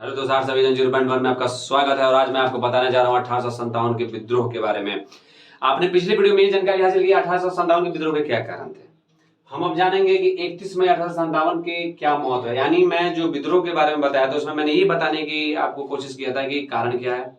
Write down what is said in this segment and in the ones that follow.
Hello दोस्तों, सभी जन 0.1 में आपका स्वागत है और आज मैं आपको बताने जा रहा हूँ 1857 के विद्रोह के बारे में। आपने पिछले वीडियो में ये जानकारी हासिल की 1857 के विद्रोह के क्या कारण थे। हम अब जानेंगे कि 31 मई 1857 के क्या महत्व है। यानी मैं जो विद्रोह के बारे में बताया था उसमें मैंने ये बताने की आपको कोशिश किया था कि कारण क्या है,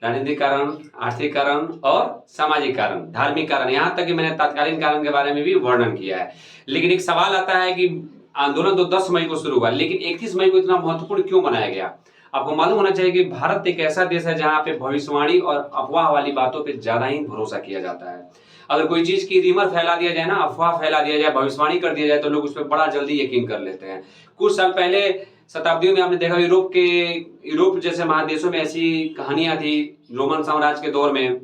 राजनीतिक कारण, आर्थिक कारण और सामाजिक कारण, धार्मिक कारण, यहाँ तक कि मैंने तत्कालीन कारण के बारे में भी वर्णन किया है। लेकिन एक सवाल आता है कि आंदोलन तो 10 मई को शुरू हुआ, लेकिन 31 मई को इतना महत्वपूर्ण क्यों बनाया गया। आपको मालूम होना चाहिए कि भारत एक ऐसा देश है जहां पे भविष्यवाणी और अफवाह वाली बातों पे ज्यादा ही भरोसा किया जाता है। अगर कोई चीज की रिमर फैला दिया जाए ना, अफवाह फैला दिया जाए, भविष्यवाणी कर दिया जाए तो लोग उस पर बड़ा जल्दी यकीन कर लेते हैं। कुछ साल पहले शताब्दियों में आपने देखा यूरोप जैसे महादेशों में ऐसी कहानियां थी। रोमन साम्राज्य के दौर में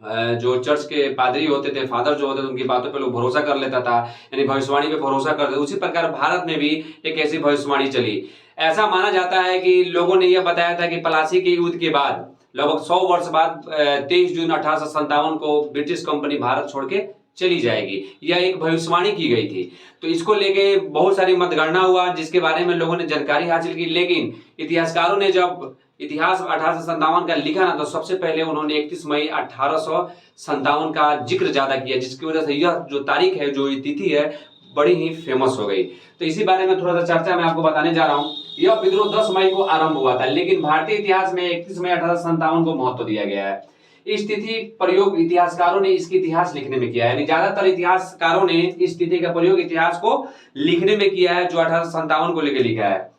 जो चर्च के पादरी होते थे, फादर जो होते थे, उनकी बातों पे लोग भरोसा कर लेता था, यानी भविष्यवाणी पे भरोसा करते। उसी प्रकार भारत में भी एक ऐसी भविष्यवाणी चली। ऐसा माना जाता है कि लोगों ने यह बताया था कि प्लासी के युद्ध के बाद लगभग 100 वर्ष बाद 23 जून 1857 को ब्रिटिश कंपनी भारत छोड़ के चली जाएगी। यह एक भविष्यवाणी की गई थी। तो इसको लेके बहुत सारी मतगणना हुआ जिसके बारे में लोगों ने जानकारी हासिल की। लेकिन इतिहासकारों ने जब इतिहास 1857 का लिखा ना, तो सबसे पहले उन्होंने 31 मई 1857 का जिक्र ज्यादा किया, जिसकी वजह से यह जो तारीख है, जो तिथि है, बड़ी ही फेमस हो गई। तो इसी बारे में थोड़ा सा चर्चा मैं आपको बताने जा रहा हूं। यह विद्रोह 10 मई को आरंभ हुआ था, लेकिन भारतीय इतिहास में 31 मई 1857 को महत्व दिया गया है। इस तिथि प्रयोग इतिहासकारों ने इसकी इतिहास लिखने में किया है, यानी ज्यादातर इतिहासकारों ने इस तिथि का प्रयोग इतिहास को लिखने में किया है, जो 1857 को लेकर लिखा है।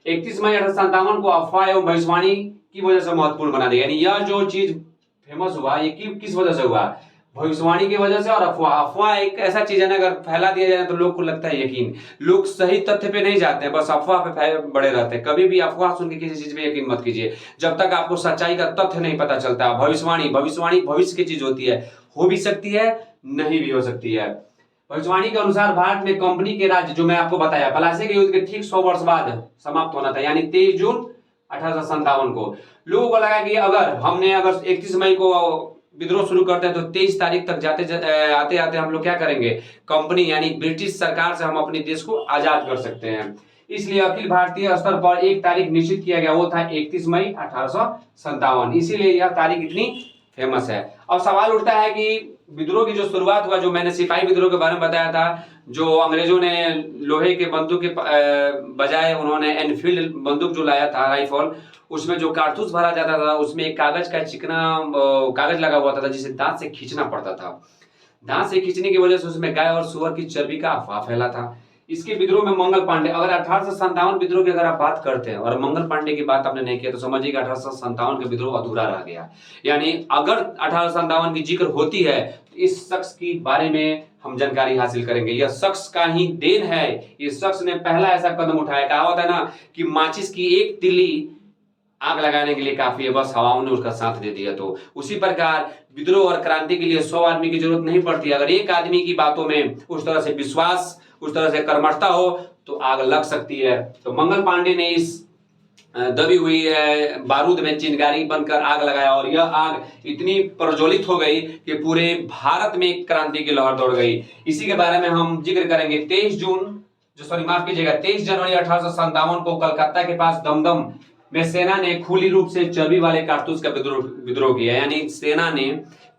31 मई 1857 को अफवाह एवं भविष्यवाणी की वजह से महत्वपूर्ण बना दिया। यानी यह जो चीज फेमस हुआ, ये किस वजह से हुआ, भविष्यवाणी की वजह से और अफवाह एक ऐसा चीज है ना, अगर फैला दिया जाए तो लोग को लगता है यकीन। लोग सही तथ्य पे नहीं जाते हैं, बस अफवाह पे बड़े रहते हैं। कभी भी अफवाह सुन के किसी चीज पे यकीन मत कीजिए जब तक आपको सच्चाई का तथ्य नहीं पता चलता। भविष्यवाणी भविष्य की चीज होती है, हो भी सकती है, नहीं भी हो सकती है। भविष्यवाणी के अनुसार भारत में कंपनी के राज्य, जो मैं आपको बताया, प्लासी के युद्ध के ठीक 100 वर्ष बाद समाप्त होना था, यानी 23 जून 1857 को। लोगों को लगा कि अगर 31 मई को विद्रोह शुरू करते हैं तो 23 तारीख तक आते आते हम लोग क्या करेंगे, कंपनी यानी ब्रिटिश सरकार से हम अपने देश को आजाद कर सकते हैं। इसलिए अखिल भारतीय स्तर पर एक तारीख निश्चित किया गया, वो था 31 मई 1857। इसीलिए यह तारीख इतनी फेमस है। अब सवाल उठता है कि विद्रोह की जो शुरुआत हुआ, जो मैंने सिपाही विद्रोह के बारे में बताया था, जो अंग्रेजों ने लोहे के बंदूक के बजाय उन्होंने एनफील्ड बंदूक जो लाया था, राइफल, उसमें जो कारतूस भरा जाता था उसमें एक कागज का चिकना कागज लगा हुआ था जिसे दांत से खींचना पड़ता था। दांत से खींचने की वजह से उसमें गाय और सुअर की चर्बी का अफवाह फैला था। इसके विद्रोह में मंगल पांडे, अगर 1857 विद्रोह की अगर आप बात करते हैं और मंगल पांडे की बात आपने नहीं किया तो समझिए कि 1857 का विद्रोह अधूरा रह गया। यानी अगर 1857 की जिक्र होती है तो इस शख्स के बारे में हम जानकारी हासिल करेंगे। यह शख्स का ही देन है। इस शख्स ने पहला ऐसा कदम उठाया। कहा होता है ना कि माचिस की एक तिल्ली आग लगाने के लिए काफी है, बस हवाओं ने उसका साथ दे दिया। तो उसी प्रकार विद्रोह और क्रांति के लिए 100 आदमी की जरूरत नहीं पड़ती। अगर एक आदमी की बातों में उस तरह से विश्वास, उस तरह से कर्मठता हो तो आग लग सकती है। तो मंगल पांडे ने इस दबी हुई बारूद में चिंगारी बनकर आग लगाया और यह आग इतनी प्रज्वलित हो गई कि पूरे भारत में एक क्रांति की लहर दौड़ गई। इसी के बारे में हम जिक्र करेंगे। 23 जनवरी 1857 को कलकत्ता के पास दमदम में सेना ने खुली रूप से चर्बी वाले कारतूस का विद्रोह किया। यानी सेना ने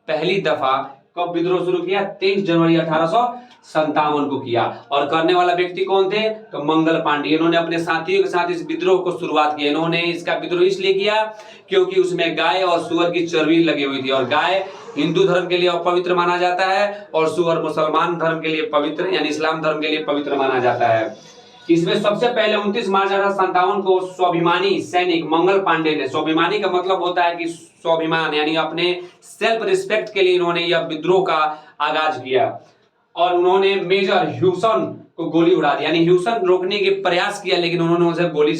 पहली दफा कब विद्रोह शुरू किया, 23 जनवरी 1857 को किया। और करने वाला व्यक्ति कौन थे, तो मंगल पांडे। इन्होंने अपने साथियों के साथ इस विद्रोह को शुरुआत की। इन्होंने इसका विद्रोह इसलिए किया क्योंकि उसमें गाय और सुअर की चर्बी लगी हुई थी, और गाय हिंदू धर्म के लिए अपवित्र माना जाता है और सुअर मुसलमान धर्म के लिए पवित्र, यानी इस्लाम धर्म के लिए पवित्र माना जाता है। इसमें सबसे पहले 29 मार्च 1857 को स्वाभिमानी सैनिक मंगल पांडे ने, स्वाभिमानी का मतलब होता है कि स्वाभिमान, यानी अपने सेल्फ रिस्पेक्ट के लिए इन्होंने यह विद्रोह का आगाज किया। और उन्होंने मेजर ह्यूसन को गोली उड़ा दी। यानी ह्यूसन रोकने के प्रयास किया लेकिन उन्होंने उसे गोली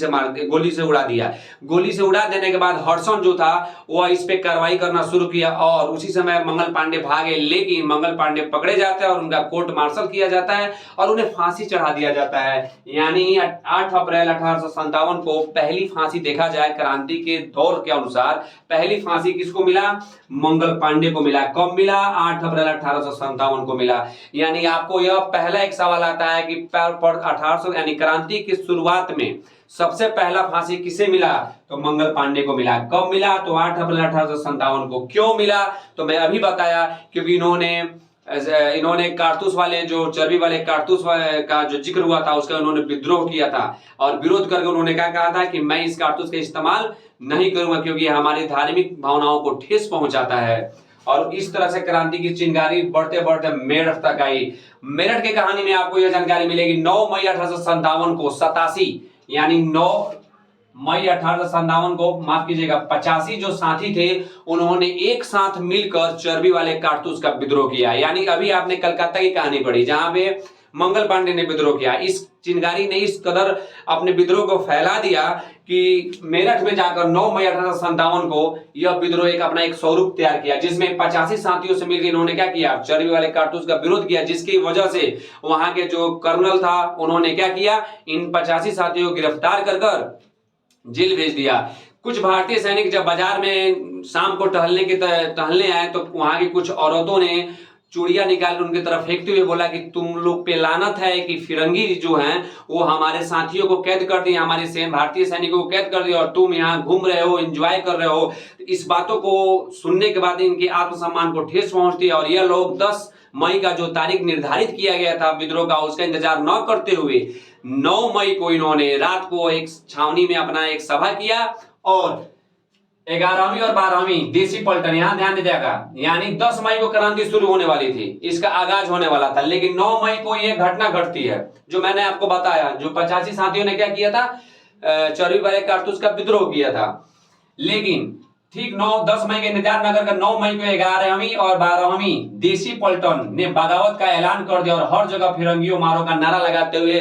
से उड़ा दिया। गोली से उड़ा देने के बाद हडसन जो था वह इस पे कार्रवाई करना शुरू किया और उसी समय मंगल पांडे भागे। लेकिन मंगल पांडे पकड़े जाते हैं और उनका कोर्ट मार्शल किया जाता है और उन्हें फांसी चढ़ा दिया जाता है। यानी 8 अप्रैल 1857 को पहली फांसी, देखा जाए क्रांति के दौर के अनुसार, पहली फांसी किसको मिला, मंगल पांडे को मिला। कब मिला, 8 अप्रैल 1857 को मिला। यानी आपको यह पहला एक सवाल आता है कि 1800 यानी क्रांति की शुरुआत में सबसे पहला फांसी किसे मिला? तो मंगल पांडे को मिला। कब मिला? तो 8 अप्रैल 1857 को। क्यों मिला? तो मैं अभी बताया, क्योंकि इन्होंने कारतूस वाले, जो चर्बी वाले कारतूस का जो जिक्र हुआ था, उसका उन्होंने विद्रोह किया था और विरोध करके उन्होंने क्या कहा था कि मैं इस कारतूस का इस्तेमाल नहीं करूंगा क्योंकि हमारी धार्मिक भावनाओं को ठेस पहुंचाता है। और इस तरह से क्रांति की चिंगारी बढ़ते बढ़ते मेरठ तक आई। मेरठ की कहानी में आपको यह जानकारी मिलेगी 9 मई 1857 को 87 यानी 9 मई 1857 को, माफ कीजिएगा 85 जो साथी थे उन्होंने एक साथ मिलकर चर्बी वाले कारतूस का विद्रोह किया। यानी अभी आपने कलकत्ता की कहानी पढ़ी जहां पे मंगल पांडे ने विद्रोह किया। इस चिंगारी ने इस कदर अपने विद्रोह को फैला दिया कि मेरठ में जाकर 9 मई 1857 को यह विद्रोह अपना एक स्वरूप तैयार किया, जिसमें 85 साथियों से मिलकर इन्होंने क्या किया? चर्बी वाले कारतूस का विरोध किया, जिसकी वजह से वहां के जो कर्नल था उन्होंने क्या किया? इन 85 साथियों को गिरफ्तार कर जेल भेज दिया। कुछ भारतीय सैनिक जब बाजार में शाम को टहलने आए तो वहां की कुछ औरतों ने चूड़ियां निकाल उनकी तरफ फेंकते हुए बोला कि तुम लोग पे लानत है कि फिरंगी जो हैं वो हमारे साथियों को कैद कर दिए, हमारे भारतीय सैनिकों को कैद कर दिए और तुम यहाँ घूम रहे हो, एंजॉय कर रहे हो। इस बातों को सुनने के बाद इनके आत्मसम्मान को ठेस पहुंचती है और यह लोग 10 मई का जो तारीख निर्धारित किया गया था विद्रोह का, उसका इंतजार न करते हुए 9 मई को इन्होंने रात को एक छावनी में अपना एक सभा किया और 11वीं और 12वीं देसी पलटन, यहां ध्यान दीजिएगा, यानी 10 मई को क्रांति शुरू होने वाली थी, इसका आगाज होने वाला था, लेकिन 9 मई को यह घटना घटती है जो मैंने आपको बताया। जो 85 साथियों ने क्या किया था? चर्बी वाले कारतूस का विद्रोह किया था। लेकिन ठीक 10 मई के इंतजार न कर 9 मई को 11वीं और 12वीं देसी पलटन ने बगावत का ऐलान कर दिया और हर जगह फिरंगियों मारो का नारा लगाते हुए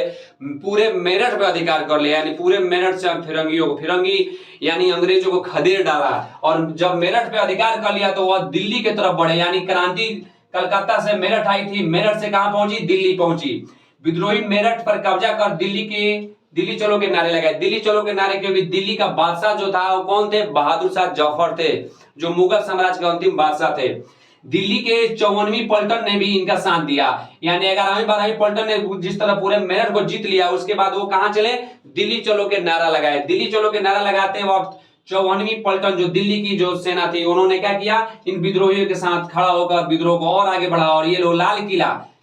पूरे मेरठ पे अधिकार कर लिया। यानी पूरे मेरठ से फिरंगी यानी अंग्रेजों को खदेड़ डाला और जब मेरठ पे अधिकार कर लिया तो वह दिल्ली की तरफ बढ़े। यानी क्रांति कलकत्ता से मेरठ आई थी, मेरठ से कहां पहुंची? दिल्ली पहुंची। विद्रोही मेरठ पर कब्जा कर दिल्ली चलो के नारे लगाए। दिल्ली चलो के नारे क्योंकि दिल्ली का बादशाह जो था वो कौन थे? बहादुर शाह जफर थे, जो मुगल साम्राज्य के अंतिम बादशाह थे। दिल्ली के 54वीं पलटन ने भी इनका साथ दिया। यानी 11वीं 12वीं पलटन ने जिस तरह पूरे मेरठ को जीत लिया, उसके बाद वो कहां चले? दिल्ली चलो के नारा लगाए। दिल्ली चलो के नारा लगाते वक्त 54वीं पलटन जो दिल्ली की जो सेना थी उन्होंने क्या किया? इन विद्रोहियों के साथ खड़ा होकर विद्रोह को और आगे बढ़ा और ये लोग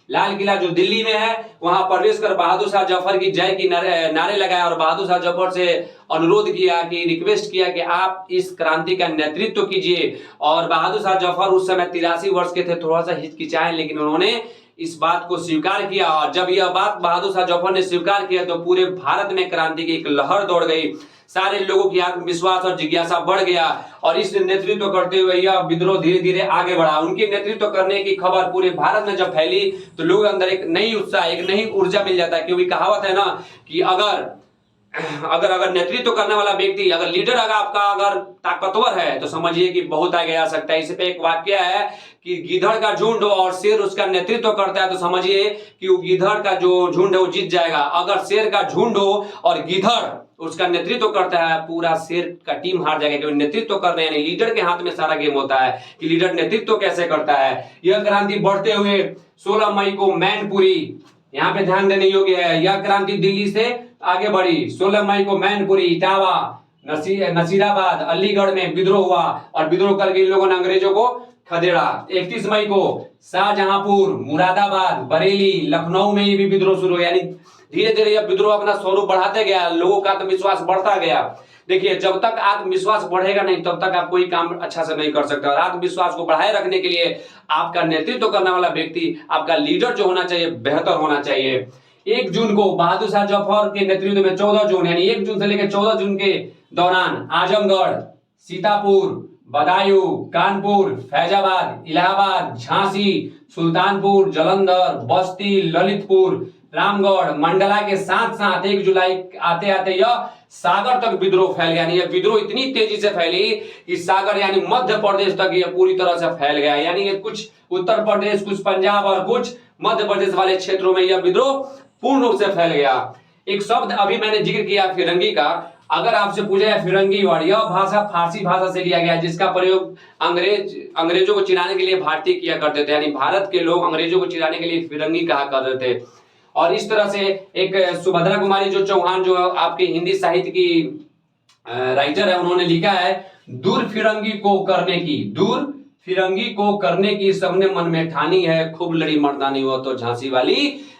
लाल किला जो दिल्ली में है वहां प्रवेश कर बहादुर शाह जफर की जय की नारे लगाए और बहादुर शाह जफर से अनुरोध किया कि रिक्वेस्ट किया कि आप इस क्रांति का नेतृत्व कीजिए। और बहादुर शाह जफर उस समय 83 वर्ष के थे, थोड़ा सा हिचकिचाए, लेकिन उन्होंने इस बात को स्वीकार किया। और जब यह बात बहादुर शाह जफर ने स्वीकार किया तो पूरे भारत में क्रांति की एक लहर दौड़ गई। सारे लोगों की आत्मविश्वास और जिज्ञासा बढ़ गया और इस नेतृत्व करते हुए यह विद्रोह धीरे धीरे आगे बढ़ा। उनके नेतृत्व करने की खबर पूरे भारत में जब फैली तो लोगों के अंदर एक नई उत्साह, एक नई ऊर्जा मिल जाता है। क्योंकि कहावत है ना कि अगर नेतृत्व करने वाला व्यक्ति, अगर लीडर अगर ताकतवर है तो समझिए कि बहुत आगे आ सकता है। इस पे एक वाक्य है कि गिधड़ का झुंड और शेर उसका नेतृत्व करता है तो समझिए कि वो गिधड़ का जो झुंड है वो जीत जाएगा। अगर शेर का झुंड हो और गिधड़ उसका नेतृत्व करता है, पूरा शेर का टीम हार जाएगा। क्योंकि नेतृत्व करने यानी लीडर के हाथ में सारा गेम होता है कि लीडर नेतृत्व कैसे करता है। यह क्रांति बढ़ते हुए 16 मई को मैनपुरी, यहाँ पे ध्यान देने योग्य है, यह क्रांति दिल्ली से आगे बढ़ी। 16 मई को मैनपुरी, इटावा, नसीराबाद, अलीगढ़ में विद्रोह हुआ और विद्रोह करके इन लोगों ने अंग्रेजों को खदेड़ा। 31 मई को शाहजहांपुर, मुरादाबाद, बरेली, लखनऊ में भी विद्रोह शुरू हुआ। यानी धीरे धीरे यह विद्रोह अपना स्वरूप बढ़ाते गया, लोगों का आत्मविश्वास बढ़ता गया। देखिए, जब तक आत्मविश्वास बढ़ेगा नहीं तब तक आप कोई काम अच्छा से नहीं कर सकते। और आत्मविश्वास को बढ़ाए रखने के लिए आपका नेतृत्व करने वाला व्यक्ति, आपका लीडर जो होना चाहिए, बेहतर होना चाहिए। 1 जून को बहादुर शाह जफर के नेतृत्व में 14 जून यानी 1 जून से लेकर 14 जून के दौरान आजमगढ़, सीतापुर, बदायूं, कानपुर, फैजाबाद, इलाहाबाद, झांसी, सुल्तानपुर, जालंधर, बस्ती, ललितपुर, रामगढ़, मंडला के साथ साथ 1 जुलाई आते आते यह सागर तक विद्रोह फैल गया। यानी यह विद्रोह इतनी तेजी से फैली कि सागर यानी मध्य प्रदेश तक यह पूरी तरह से फैल गया। यानी ये कुछ उत्तर प्रदेश, कुछ पंजाब और कुछ मध्य प्रदेश वाले क्षेत्रों में यह विद्रोह पूर्ण रूप से फैल गया। एक शब्द अभी मैंने जिक्र किया फिरंगी का, अगर आपसे पूछा जाए फिरंगी वर्ड, यह भाषा फारसी भाषा से लिया गया जिसका प्रयोग अंग्रेजों को चिढ़ाने के लिए भारतीय किया करते थे। यानी भारत के लोग अंग्रेजों को चिढ़ाने के लिए फिरंगी कहा करते थे। और इस तरह से एक सुभद्रा कुमारी जो चौहान जो आपके हिंदी साहित्य की राइटर है, उन्होंने लिखा है, दूर फिरंगी को करने की सबने मन में ठानी है, खूब लड़ी मर्दानी वो तो झांसी वाली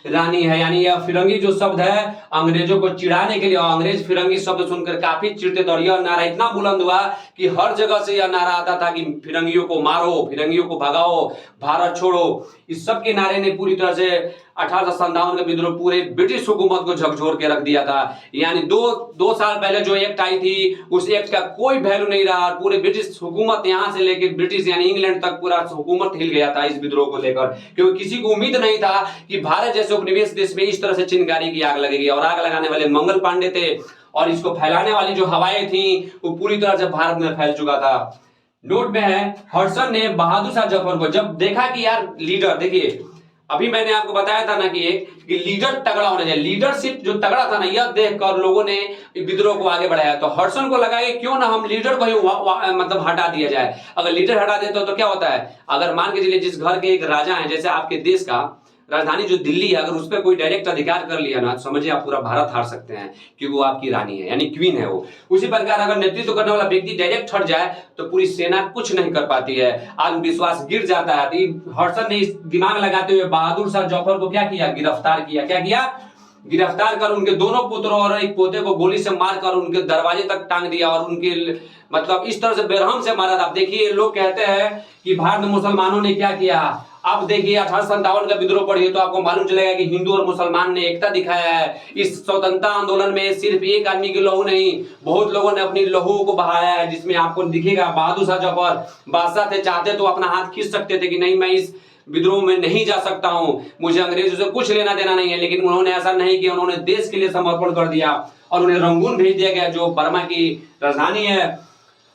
रानी है। यानी यह फिरंगी जो शब्द है अंग्रेजों को चिढ़ाने के लिए, और अंग्रेज फिरंगी शब्द सुनकर काफी चिढ़ते थे और यह नारा इतना बुलंद हुआ कि हर जगह से यह नारा आता था कि फिरंगियों को मारो, फिरंगियों को भगाओ, भारत छोड़ो। इस सब के नारे ने पूरी तरह से 1857 का विद्रोह पूरे ब्रिटिश हुकूमत को झकझोर के रख दिया था। यानी दो साल पहले जो एक्ट आई थी उस एक्ट का कोई वैल्यू नहीं रहा। पूरे ब्रिटिश हुकूमत यहां से लेकर ब्रिटिश यानी इंग्लैंड तक पूरा हुकूमत हिल गया था इस विद्रोह को लेकर, क्योंकि किसी को उम्मीद नहीं था कि भारत जैसे उपनिवेश देश में इस तरह से चिंगारी की आग लगेगी। और आग लगाने वाले मंगल पांडे थे और इसको फैलाने वाली जो हवाएं थी वो पूरी तरह से भारत में फैल चुका था। नोट में है, हडसन ने बहादुर शाह जफर को जब देखा कि यार लीडर, देखिए अभी मैंने आपको बताया था ना कि लीडर तगड़ा होना चाहिए, लीडरशिप जो तगड़ा था ना, यह देखकर लोगों ने विद्रोह को आगे बढ़ाया। तो हडसन को लगा कि क्यों ना हम लीडर को ही मतलब हटा दिया जाए। अगर लीडर हटा देते तो क्या होता है, अगर मान के चलिए जिस घर के एक राजा है, जैसे आपके देश का राजधानी जो दिल्ली है, अगर उस पर कोई डायरेक्ट अधिकार कर लिया ना, समझिए आप पूरा भारत हार सकते हैं, क्योंकि वो आपकी रानी है यानी क्वीन है वो। उसी प्रकार अगर नेतृत्व करने वाला व्यक्ति डायरेक्ट हट जाए तो पूरी सेना कुछ नहीं कर पाती है, आत्मविश्वास गिर जाता है। तो हडसन ने इस दिमाग लगाते हुए बहादुर शाह जफर को क्या किया, गिरफ्तार किया। क्या किया, गिरफ्तार कर उनके दोनों पुत्रों और एक पोते को गोली से मारकर उनके दरवाजे तक टांग दिया और उनके मतलब इस तरह से बेरहम से मारा था। देखिए लोग कहते हैं कि भारत मुसलमानों ने क्या किया। अब देखिए 1857 का विद्रोह पढ़िए तो आपको मालूम चलेगा कि हिंदू और मुसलमान ने एकता दिखाया है। इस स्वतंत्रता आंदोलन में सिर्फ एक आदमी की लहू नहीं, बहुत लोगों ने अपनी लहू को बहाया है, जिसमें आपको दिखेगा बहादुर शाह जफर बादशाह थे, चाहते तो अपना हाथ खींच सकते थे कि नहीं मैं इस विद्रोह में नहीं जा सकता हूं, मुझे अंग्रेजों से कुछ लेना देना नहीं है, लेकिन उन्होंने ऐसा नहीं किया। उन्होंने देश के लिए समर्पण कर दिया और उन्हें रंगून भेज दिया गया जो बर्मा की राजधानी है।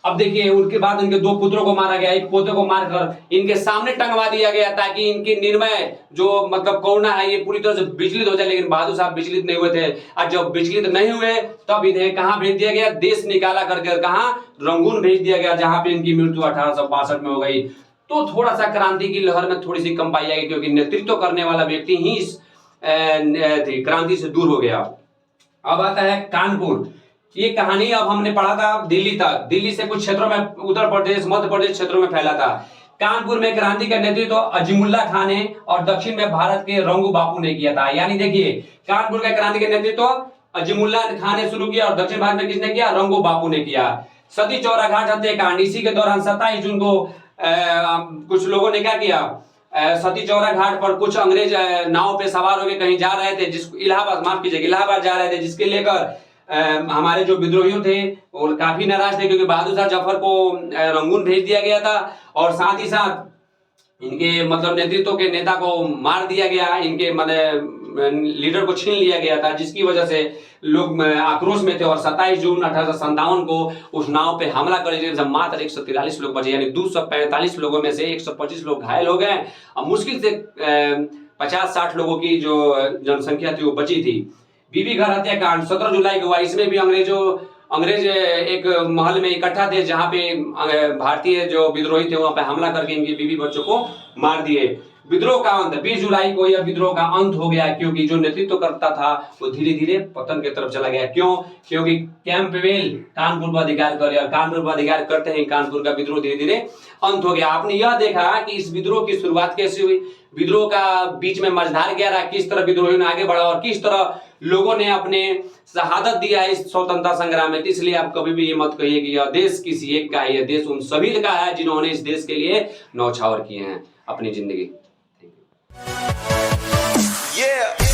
अब देखिए उनके बाद इनके दो पुत्रों को मारा गया, एक पोते को मारकर इनके सामने टंगवा दिया गया ताकि इनकी निर्मय जो मतलब करुणा है ये पूरी तरह से विचलित हो जाए। लेकिन बहादुर साहब विचलित नहीं हुए थे और जब विचलित नहीं हुए तब इन्हें कहां भेज दिया गया, देश निकाला करके कहां, रंगून भेज दिया गया, जहां पे इनकी मृत्यु 1862 में हो गई। तो थोड़ा सा क्रांति की लहर में थोड़ी सी कम पाई जाएगी, क्योंकि नेतृत्व करने वाला व्यक्ति ही इस क्रांति से दूर हो गया। अब आता है कानपुर। ये कहानी अब हमने पढ़ा था दिल्ली तक, दिल्ली से कुछ क्षेत्रों में उत्तर प्रदेश मध्य प्रदेश क्षेत्रों में फैला था। कानपुर में क्रांति का नेतृत्व अजीमुल्ला खान ने और दक्षिण में भारत के रंगू बापू ने किया था। यानी देखिए कानपुर का क्रांति का नेतृत्व अजीमुल्ला खान ने शुरू किया और दक्षिण भारत में किसने किया, रंगू बापू ने किया। सती चौरा घाट हत्याकांड, इसी के दौरान 27 जून को कुछ लोगों ने क्या किया, सती चौरा घाट पर कुछ अंग्रेज नाव पे सवार होकर कहीं जा रहे थे, जिसको इलाहाबाद, माफ कीजिएगा इलाहाबाद जा रहे थे, जिसके लेकर हमारे जो विद्रोहियों थे वो काफी नाराज थे, क्योंकि बहादुर शाह जफर को रंगून भेज दिया गया था और साथ ही साथ इनके मतलब नेतृत्व के नेता को मार दिया गया, इनके मतलब लीडर को छीन लिया गया था, जिसकी वजह से लोग आक्रोश में थे। और 27 जून 1857 को उस नाव पे हमला कर जब मात्र 143 लोग बचे, यानी 245 लोगों में से 125 लोग घायल हो गए और मुश्किल से 50-60 लोगों की जो जनसंख्या थी वो बची थी। बीबी घर हत्याकांड 17 जुलाई को हुआ। इसमें भी अंग्रेज एक महल में इकट्ठा थे, जहां पे भारतीय जो विद्रोही थे वहां पे हमला करके इनके बीबी बच्चों को मार दिए। विद्रोह का अंत 20 जुलाई को यह विद्रोह का अंत हो गया, क्योंकि जो नेतृत्व करता था वो धीरे धीरे पतन की तरफ चला गया। क्यों? क्योंकि कैंपबेल कानपुर पर अधिकार कर लिया और कानपुर पर अधिकार करते ही कानपुर का विद्रोह धीरे धीरे अंत हो गया। आपने यह देखा कि इस विद्रोह की शुरुआत कैसे हुई, विद्रोह का बीच में मझधार क्या रहा, किस तरह विद्रोहियों ने आगे बढ़ा और किस तरह लोगों ने अपने शहादत दिया इस स्वतंत्रता संग्राम में। इसलिए आप कभी भी ये मत कहिए कि यह देश किसी एक का है, यह देश उन सभी का है जिन्होंने इस देश के लिए न्यौछावर किए हैं अपनी जिंदगी। Yeah.